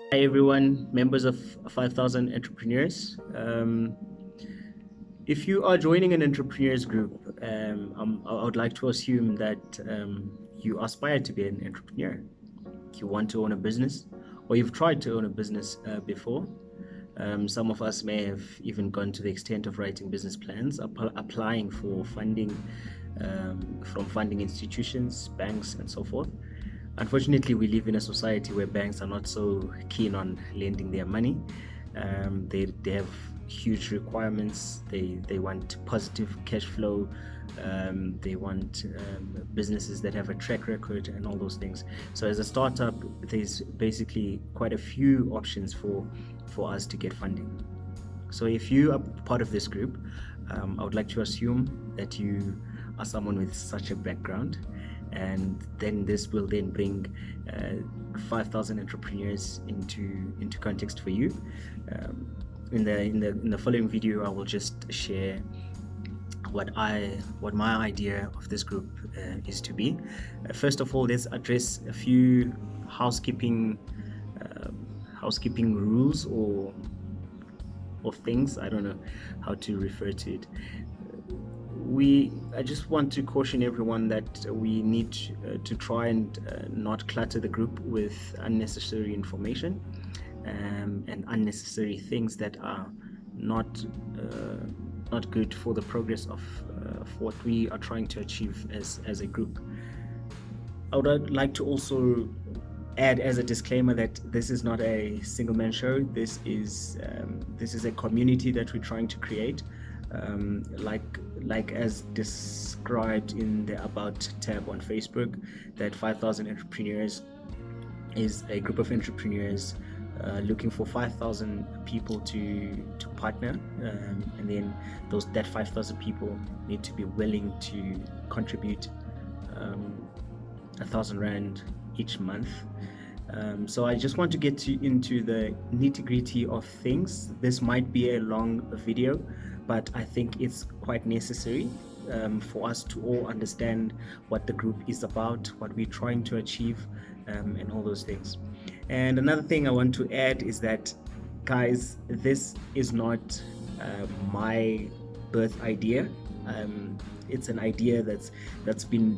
Hi everyone, members of 5,000 Entrepreneurs. If you are joining an entrepreneurs group, I would like to assume that you aspire to be an entrepreneur. You want to own a business, or you've tried to own a business before. Some of us may have even gone to the extent of writing business plans, applying for funding from funding institutions, banks, and so forth. Unfortunately, we live in a society where banks are not so keen on lending their money. They have huge requirements. They want positive cash flow. They want businesses that have a track record and all those things. So as a startup, there's basically quite a few options for us to get funding. So if you are part of this group, I would like to assume that you are someone with such a background, and then this will then bring 5,000 entrepreneurs into context for you. In the following video, I will just share what my idea of this group is to be. First of all, let's address a few housekeeping rules or things. I don't know how to refer to it. I just want to caution everyone that we need to try and not clutter the group with unnecessary information and unnecessary things that are not good for the progress of what we are trying to achieve as a group. I would like to also add as a disclaimer that this is not a single man show. This is a community that we're trying to create. Like as described in the About tab on Facebook, that 5,000 Entrepreneurs is a group of entrepreneurs looking for 5,000 people to partner, and then that 5,000 people need to be willing to contribute 1,000 Rand each month. So I just want to get into the nitty-gritty of things. This might be a long video, but I think it's quite necessary for us to all understand what the group is about, what we're trying to achieve, and all those things. And another thing I want to add is that, guys, this is not my birth idea. It's an idea that's been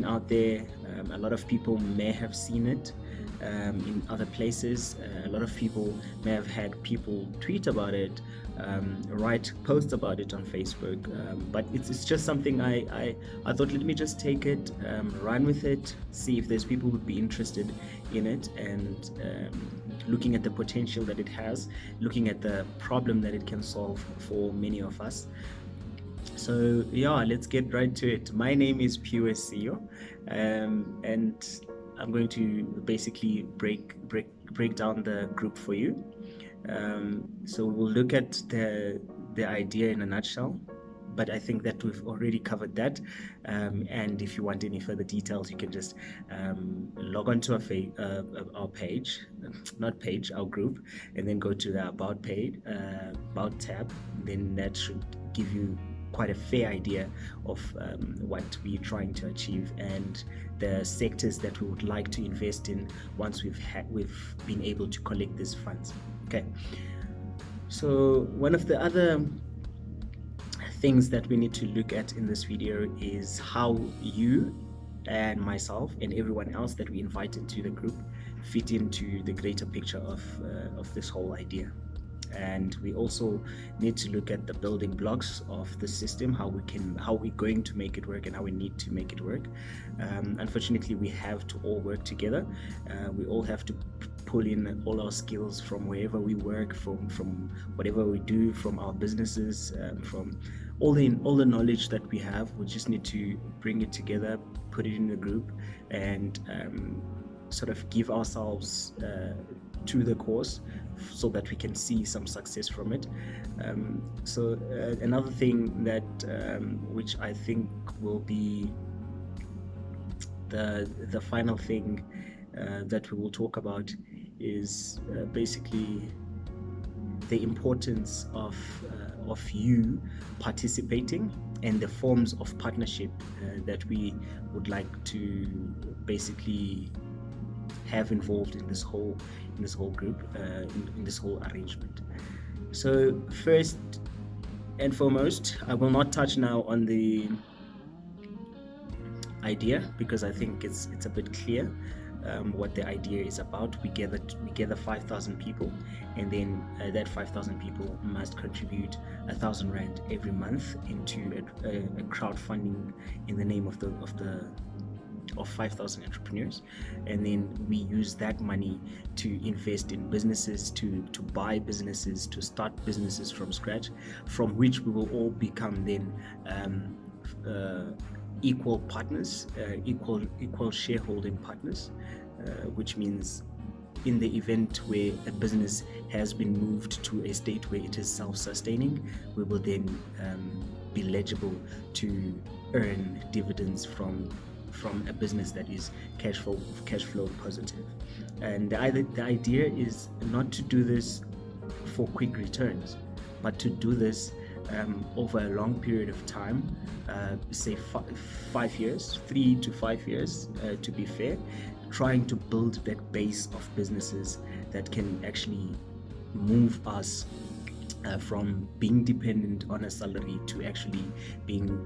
out there. A lot of people may have seen it in other places. A lot of people may have had people tweet about it, write posts about it on Facebook, but it's just something I thought, let me just take it, run with it, see if there's people who would be interested in it, and looking at the potential that it has, looking at the problem that it can solve for many of us. So yeah, let's get right to it. My name is PUSCO, and I'm going to basically break down the group for you. So we'll look at the idea in a nutshell, but I think that we've already covered that. And if you want any further details, you can just log on to our page, our group, and then go to the About page, About tab. Then that should give you quite a fair idea of what we're trying to achieve and the sectors that we would like to invest in once we've been able to collect these funds. Okay, so one of the other things that we need to look at in this video is how you and myself and everyone else that we invited to the group fit into the greater picture of this whole idea. And we also need to look at the building blocks of the system, how we're going to make it work and how we need to make it work. Unfortunately, we have to all work together. We all have to pull in all our skills from wherever we work, from whatever we do, from our businesses, from all the knowledge that we have. We just need to bring it together, put it in the group, and sort of give ourselves to the course so that we can see some success from it. So another thing that which I think will be the final thing that we will talk about is basically the importance of you participating and the forms of partnership that we would like to basically have involved in this whole group, in this whole arrangement. So first and foremost, I will not touch now on the idea, because I think it's a bit clear what the idea is about. We gather 5,000 people, and then that 5,000 people must contribute 1,000 rand every month into a crowdfunding in the name of 5,000 entrepreneurs, and then we use that money to invest in businesses, to buy businesses, to start businesses from scratch, from which we will all become then equal partners, equal shareholding partners, which means in the event where a business has been moved to a state where it is self-sustaining, we will then be eligible to earn dividends from a business that is cash flow positive. And the idea is not to do this for quick returns, but to do this over a long period of time, say 5 years, 3 to 5 years, to be fair, trying to build that base of businesses that can actually move us from being dependent on a salary to actually being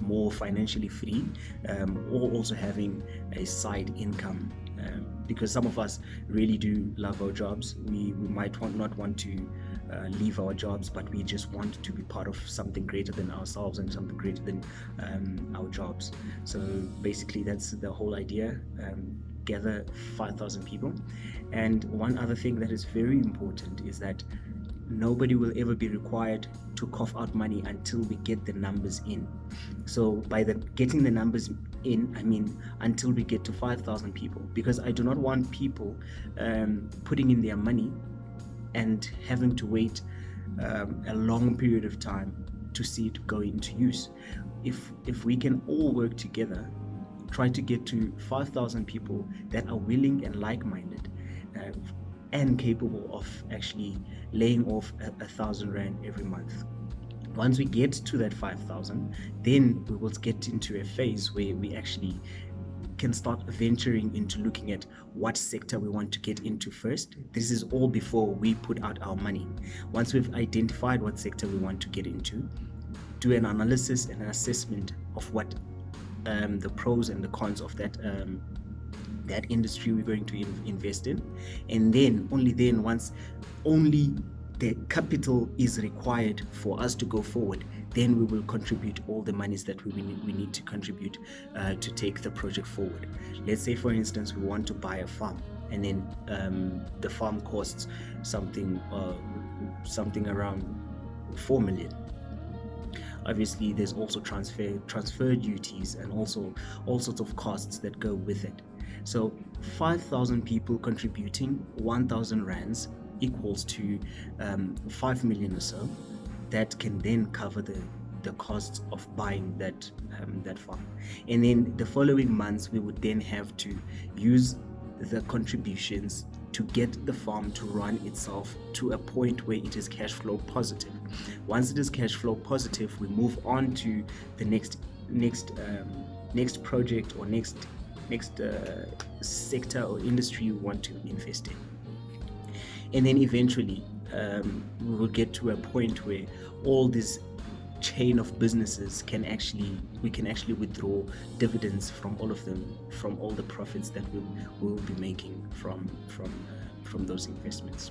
more financially free, or also having a side income, because some of us really do love our jobs. We might not want to leave our jobs, but we just want to be part of something greater than ourselves and something greater than our jobs. So basically that's the whole idea. Gather 5,000 people. And one other thing that is very important is that nobody will ever be required to cough out money until we get the numbers in. So by getting the numbers in, I mean until we get to 5,000 people, because I do not want people putting in their money and having to wait a long period of time to see it go into use. If we can all work together, try to get to 5,000 people that are willing and like-minded, and capable of actually laying off 1,000 rand every month. Once we get to that 5,000, then we will get into a phase where we actually can start venturing into looking at what sector we want to get into first. This is all before we put out our money. Once we've identified what sector we want to get into, do an analysis and an assessment of what the pros and the cons of that industry we're going to invest in, and then once only the capital is required for us to go forward, then we will contribute all the monies that we need to contribute to take the project forward. Let's say, for instance, we want to buy a farm, and then the farm costs something around 4 million. Obviously, there's also transfer duties and also all sorts of costs that go with it. So 5,000 people contributing 1,000 rands equals to 5 million or so. That can then cover the costs of buying that farm. And then the following months, we would then have to use the contributions to get the farm to run itself to a point where it is cash flow positive. Once it is cash flow positive, we move on to the next project or next sector or industry we want to invest in. And then eventually we will get to a point where all this chain of businesses we can actually withdraw dividends from all of them, from all the profits that we will be making from those investments.